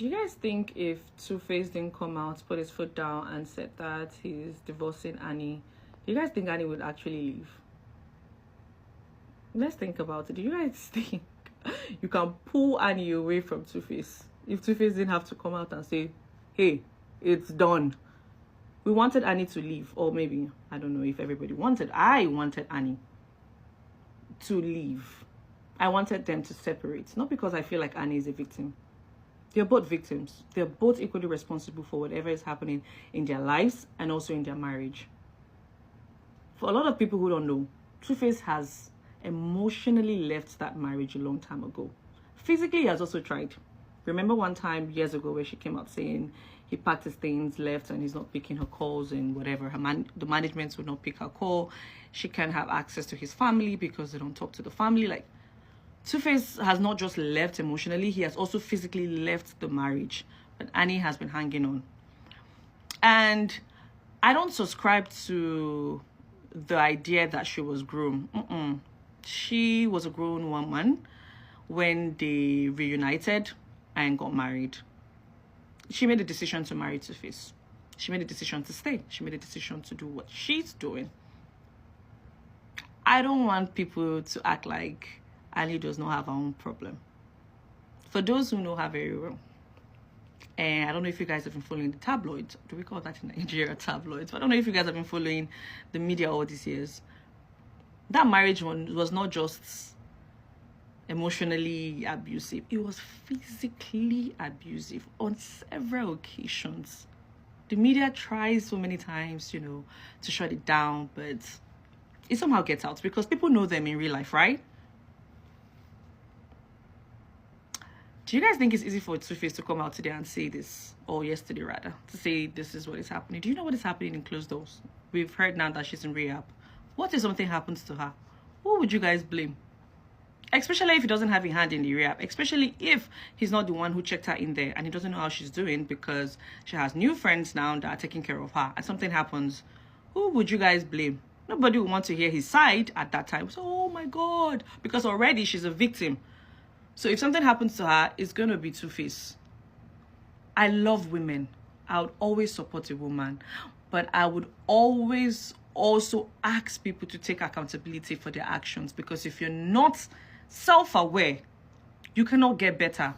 Do you guys think if Two-Face didn't come out, put his foot down and said that he's divorcing Annie, do you guys think Annie would actually leave? Let's think about it. Do you guys think you can pull Annie away from Two-Face if Two-Face didn't have to come out and say, hey, it's done? We wanted Annie to leave, or maybe, I don't know if everybody wanted. I wanted Annie to leave. I wanted them to separate. Not because I feel like Annie is a victim. They're both victims. They're both equally responsible for whatever is happening in their lives and also in their marriage. For a lot of people who don't know, Two-Face has emotionally left that marriage a long time ago. Physically, he has also tried. Remember one time years ago where she came out saying he packed his things, left, and he's not picking her calls and whatever. The management would not pick her call. She can't have access to his family because they don't talk to the family. Like, Two-Face has not just left emotionally, he has also physically left the marriage. But Annie has been hanging on. And I don't subscribe to the idea that she was grown. She was a grown woman when they reunited and got married. She made a decision to marry Two-Face. She made a decision to stay. She made a decision to do what she's doing. I don't want people to act like Annie does not have her own problem. For those who know her very well, and I don't know if you guys have been following the tabloids. Do we call that in Nigeria tabloids? But I don't know if you guys have been following the media all these years. That marriage one was not just emotionally abusive. It was physically abusive on several occasions. The media tries so many times, to shut it down, but it somehow gets out because people know them in real life, right? Do you guys think it's easy for Two-Face to come out today and say this, or yesterday rather, to say this is what is happening? Do you know what is happening in closed doors? We've heard now that she's in rehab. What if something happens to her? Who would you guys blame? Especially if he doesn't have a hand in the rehab. Especially if he's not the one who checked her in there and he doesn't know how she's doing because she has new friends now that are taking care of her and something happens. Who would you guys blame? Nobody would want to hear his side at that time. So, oh my God, because already she's a victim. So if something happens to her, it's going to be Two-Face. I love women. I would always support a woman. But I would always also ask people to take accountability for their actions. Because if you're not self-aware, you cannot get better.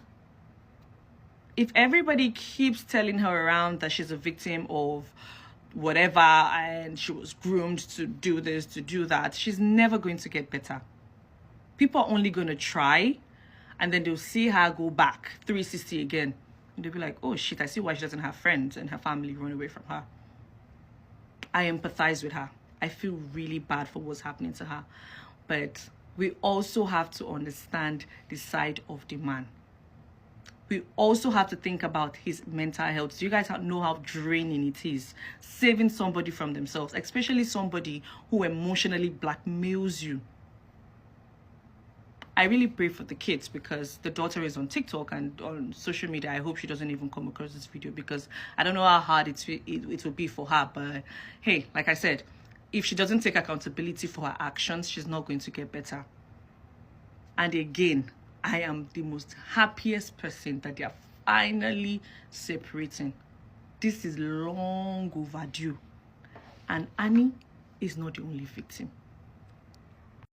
If everybody keeps telling her around that she's a victim of whatever and she was groomed to do this, to do that, she's never going to get better. People are only going to try. And then they'll see her go back 360 again. And they'll be like, oh shit, I see why she doesn't have friends and her family run away from her. I empathize with her. I feel really bad for what's happening to her. But we also have to understand the side of the man. We also have to think about his mental health. Do you guys know how draining it is? Saving somebody from themselves, especially somebody who emotionally blackmails you. I really pray for the kids because the daughter is on TikTok and on social media. I hope she doesn't even come across this video because I don't know how hard it will be for her. But hey, like I said, if she doesn't take accountability for her actions, she's not going to get better. And again, I am the most happiest person that they are finally separating. This is long overdue. And Annie is not the only victim.